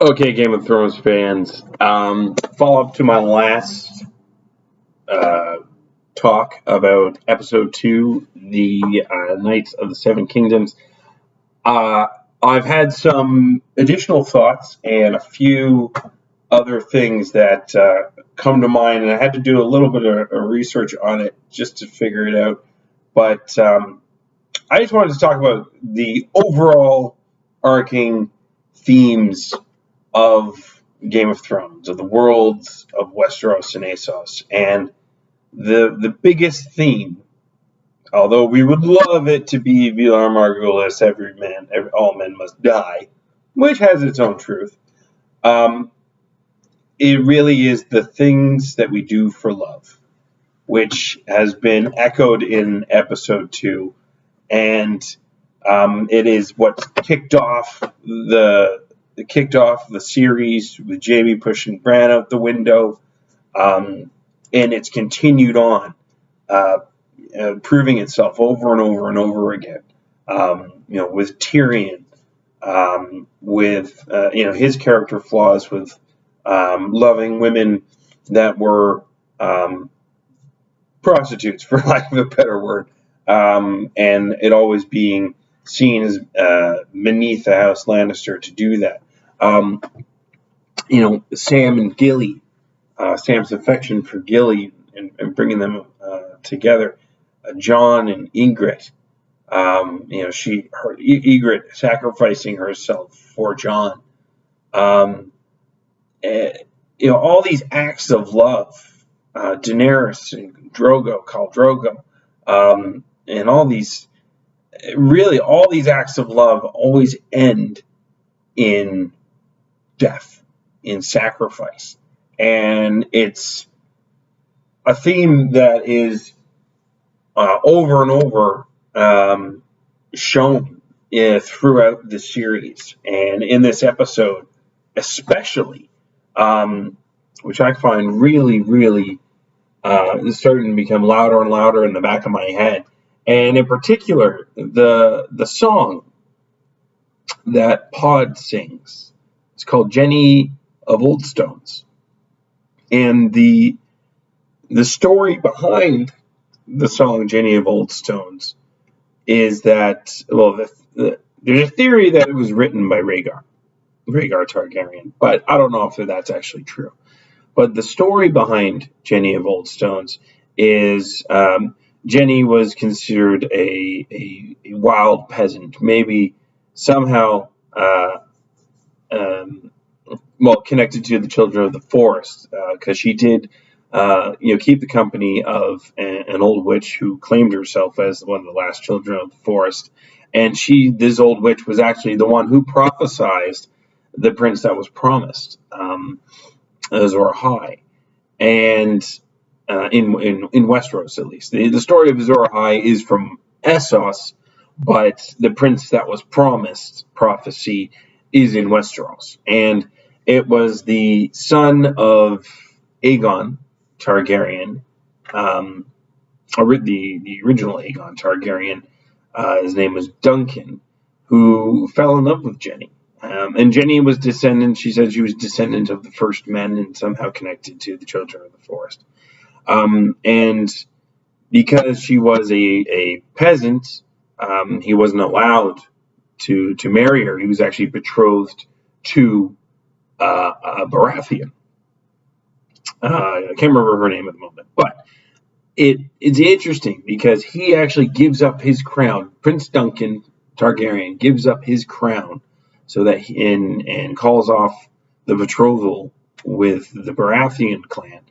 Okay, Game of Thrones fans. Follow up to my last uh, talk about episode 2, the Knights of the Seven Kingdoms. Uh, I've had some additional thoughts and a few other things that come to mind, and I had to do a little bit of research on it just to figure it out. But I just wanted to talk about the overall arcing themes of Game of Thrones, of the worlds of Westeros and Essos. And the biggest theme, although we would love it to be Vilar Margulis, all men must die, which has its own truth, um, it really is the things that we do for love, which has been echoed in episode 2. And it is what kicked off the series with Jamie pushing Bran out the window, and it's continued on, proving itself over and over and over again. With Tyrion, with his character flaws, with loving women that were prostitutes, for lack of a better word, and it always being seen as beneath the House Lannister to do that. Sam and Gilly, Sam's affection for Gilly and bringing them together. Jon and Ygritte, Ygritte sacrificing herself for Jon. All these acts of love. Daenerys and Khal Drogo, and all these acts of love always end in death, in sacrifice. And it's a theme that is over and over shown throughout the series. And in this episode, especially, which I find really, really is starting to become louder and louder in the back of my head. And in particular, the song that Pod sings. It's called Jenny of Oldstones. And the story behind the song Jenny of Oldstones is that, there's a theory that it was written by Rhaegar Targaryen, but I don't know if that's actually true. But the story behind Jenny of Oldstones is Jenny was considered a wild peasant, maybe somehow connected to the children of the forest, because she did keep the company of an old witch who claimed herself as one of the last children of the forest. And this old witch was actually the one who prophesied the prince that was promised. Azor Ahai, and in Westeros at least. The story of Azor Ahai is from Essos, but the prince that was promised prophecy is in Westeros. And it was the son of Aegon Targaryen, the original Aegon Targaryen. His name was Duncan, who fell in love with Jenny. And Jenny was she said she was descendant of the first men and somehow connected to the children of the forest. And because she was a peasant, he wasn't allowed to marry her. He was actually betrothed to a Baratheon. I can't remember her name at the moment, but it's interesting because he actually gives up his crown. Prince Duncan Targaryen gives up his crown so that and calls off the betrothal with the Baratheon clan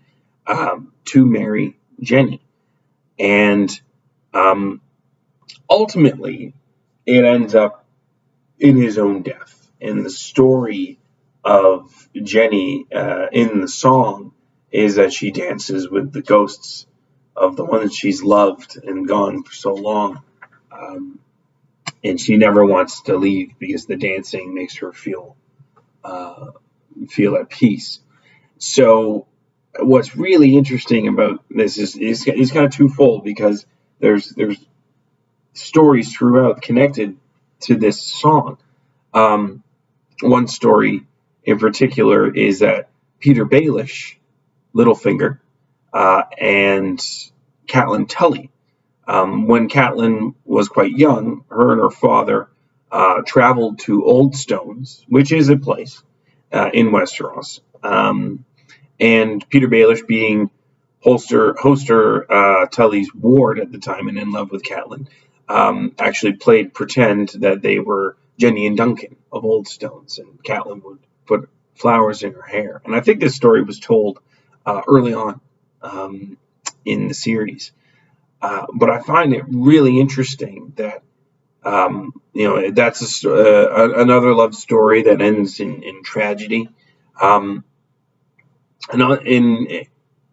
to marry Jenny. And ultimately, it ends up in his own death. And the story of Jenny in the song is that she dances with the ghosts of the one that she's loved and gone for so long. And she never wants to leave because the dancing makes her feel at peace. So what's really interesting about this is kind of twofold, because there's stories throughout connected to this song. One story in particular is that Peter Baelish, Littlefinger, and Catelyn Tully. When Catelyn was quite young, her and her father traveled to Oldstones, which is a place in Westeros. And Peter Baelish, being Hoster Tully's ward at the time and in love with Catelyn, actually played pretend that they were Jenny and Duncan of Oldstones, and Catelyn would put flowers in her hair. And I think this story was told early on in the series. But I find it really interesting that that's another love story that ends in tragedy. And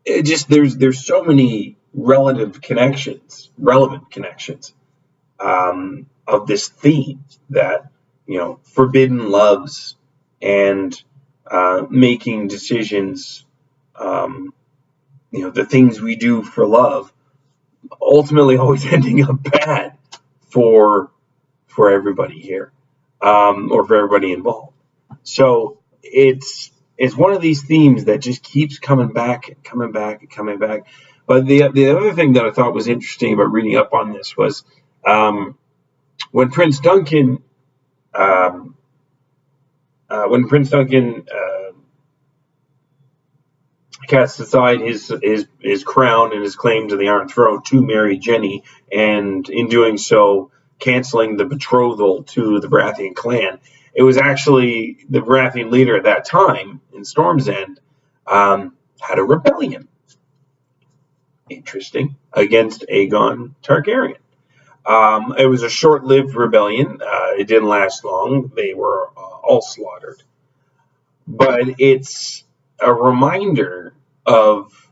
there's so many relevant connections of this theme that forbidden loves and making decisions, the things we do for love, ultimately always ending up bad for everybody here, or for everybody involved. So it's one of these themes that just keeps coming back and coming back and coming back. But the other thing that I thought was interesting about reading up on this was when Prince Duncan cast aside his crown and his claim to the Iron Throne to marry Jenny, and in doing so canceling the betrothal to the Baratheon clan. It was actually the Baratheon leader at that time in Storm's End had a rebellion. Interesting, against Aegon Targaryen. It was a short-lived rebellion. It didn't last long. They were all slaughtered. But it's a reminder of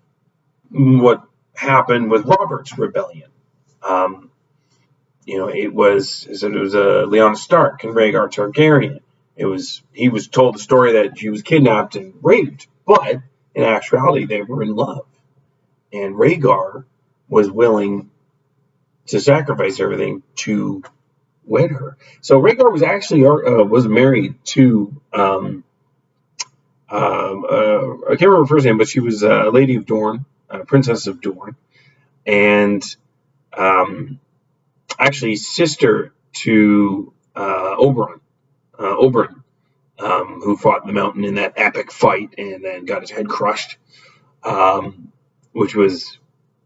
what happened with Robert's rebellion. It was Lyanna Stark and Rhaegar Targaryen. He was told the story that she was kidnapped and raped, but in actuality they were in love, and Rhaegar was willing to sacrifice everything to wed her. So Rhaegar was actually was married to I can't remember her first name, but she was a Lady of Dorne, Princess of Dorne, and actually sister to Oberyn, who fought in the mountain in that epic fight and then got his head crushed, which was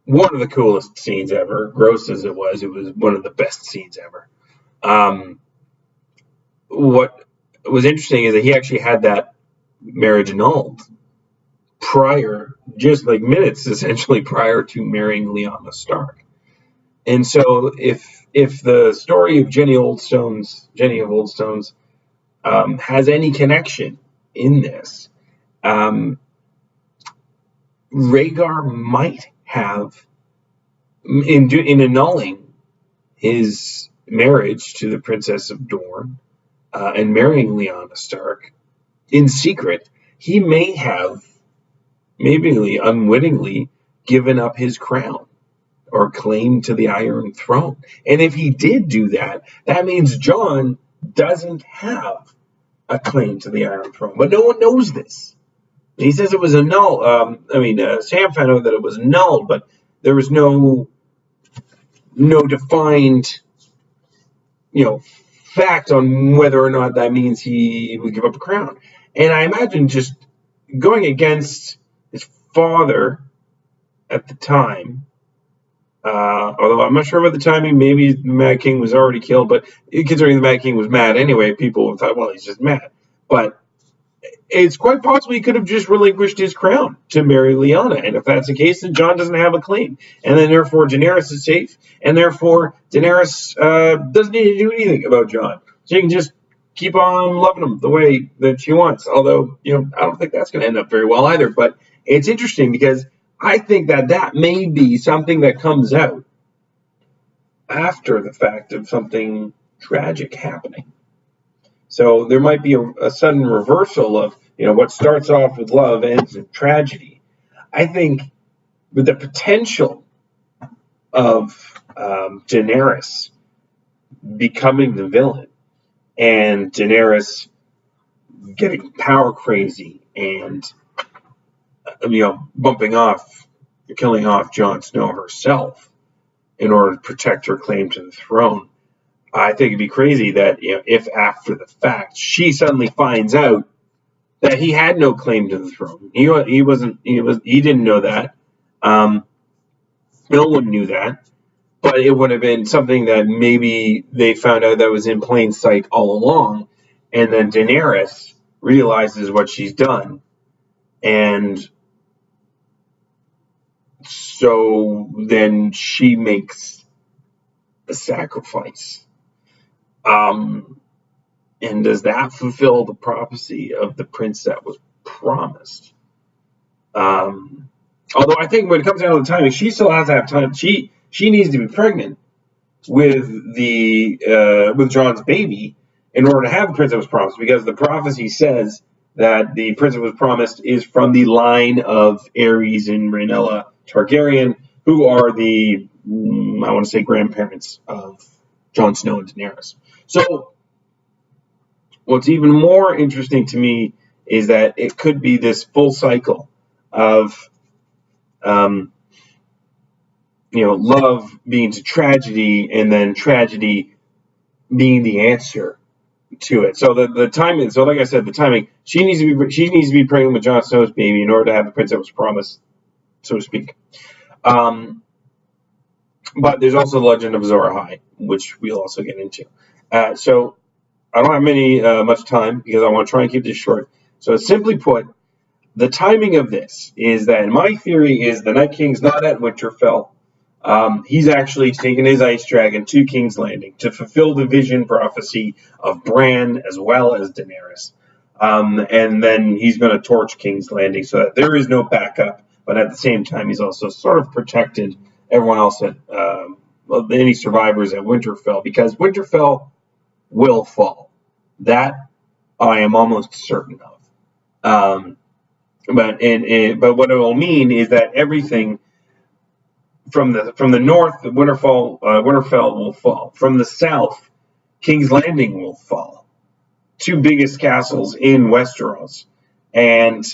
one of the coolest scenes ever. Gross as it was one of the best scenes ever. What was interesting is that he actually had that marriage annulled just like minutes essentially prior to marrying Lyanna Stark. And so if the story of Jenny of Oldstones has any connection in this, Rhaegar might have, in annulling his marriage to the Princess of Dorne and marrying Lyanna Stark in secret, he may have, maybe unwittingly, given up his crown or claim to the Iron Throne. And if he did do that, that means Jon doesn't have a claim to the Iron Throne. But no one knows this. He says it was annulled. Sam found out that it was annulled, but there was no defined, fact on whether or not that means he would give up a crown. And I imagine just going against his father at the time, although I'm not sure about the timing, maybe the Mad King was already killed, but considering the Mad King was mad anyway, people thought, well, he's just mad. But it's quite possible he could have just relinquished his crown to marry Lyanna. And if that's the case, then Jon doesn't have a claim. And then therefore Daenerys is safe, and therefore Daenerys doesn't need to do anything about Jon. She can just keep on loving him the way that she wants. Although, I don't think that's going to end up very well either. But it's interesting because I think that may be something that comes out after the fact of something tragic happening. So there might be a sudden reversal of, what starts off with love ends in tragedy. I think with the potential of Daenerys becoming the villain, and Daenerys getting power crazy and bumping off, killing off Jon Snow herself in order to protect her claim to the throne. I think it'd be crazy that if after the fact she suddenly finds out that he had no claim to the throne. He didn't know that. No one knew that, but it would have been something that maybe they found out that was in plain sight all along, and then Daenerys realizes what she's done, and so then she makes a sacrifice. And does that fulfill the prophecy of the prince that was promised? Although I think when it comes down to the timing, she still has to have time. She needs to be pregnant with Jon's baby in order to have the prince that was promised, because the prophecy says that the prince that was promised is from the line of Aerys and Rhaenyra Targaryen, who are the, I want to say, grandparents of Jon Snow and Daenerys. So what's even more interesting to me is that it could be this full cycle of love being to tragedy, and then tragedy being the answer to it. So the timing. So like I said, the timing. She needs to be pregnant with Jon Snow's baby in order to have the prince that was promised, so to speak. But there's also the legend of Azor Ahai, which we'll also get into. So I don't have much time because I want to try and keep this short. So simply put, the timing of this is that my theory is the Night King's not at Winterfell. He's actually taken his ice dragon to King's Landing to fulfill the vision prophecy of Bran as well as Daenerys. And then he's going to torch King's Landing so that there is no backup. But at the same time, he's also sort of protected everyone else any survivors at Winterfell, because Winterfell will fall. That I am almost certain of. But what it will mean is that everything from the north, Winterfell will fall. From the south, King's Landing will fall. Two biggest castles in Westeros, and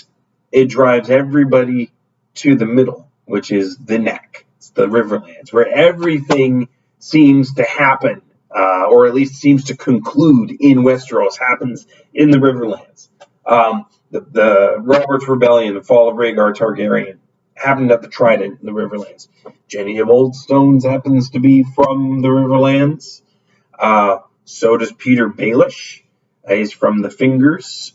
it drives everybody to the middle, which is the neck. It's the Riverlands, where everything seems to happen, or at least seems to conclude in Westeros, happens in the Riverlands. The Robert's Rebellion, the fall of Rhaegar Targaryen, happened at the Trident in the Riverlands. Jenny of Oldstones happens to be from the Riverlands. So does Peter Baelish. He's from the Fingers,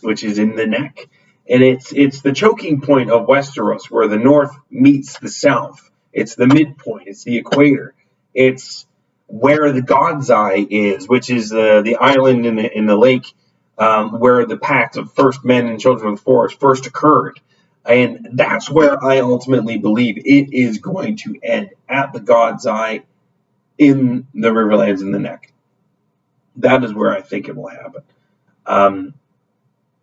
which is in the neck. And it's the choking point of Westeros, where the north meets the south. It's the midpoint. It's the equator. It's where the God's Eye is, which is the island in the lake, where the pact of first men and children of the forest first occurred. And that's where I ultimately believe it is going to end, at the God's Eye in the Riverlands in the neck. That is where I think it will happen.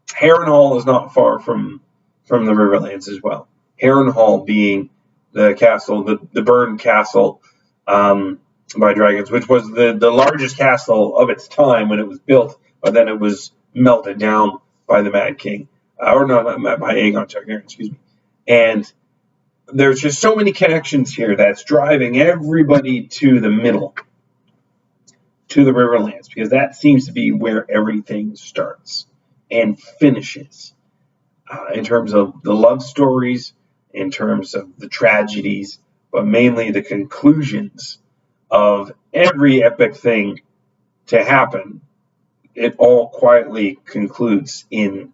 Harrenhal is not far from the Riverlands as well. Harrenhal being the castle, the burned castle by dragons, which was the largest castle of its time when it was built, but then it was melted down by the Mad King. Or no, not by Aegon Targaryen, excuse me. And there's just so many connections here that's driving everybody to the middle, to the Riverlands, because that seems to be where everything starts and finishes, in terms of the love stories, in terms of the tragedies, but mainly the conclusions of every epic thing to happen. It all quietly concludes in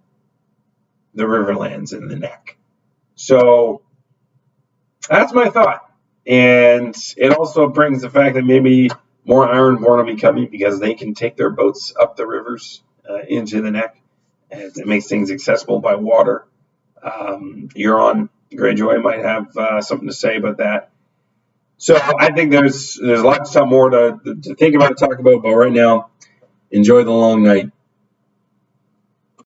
the Riverlands in the neck. So that's my thought. And it also brings the fact that maybe more Ironborn will be coming, because they can take their boats up the rivers into the neck. And it makes things accessible by water. Euron Greyjoy might have something to say about that. So I think there's lots more to think about and talk about. But right now, enjoy the long night.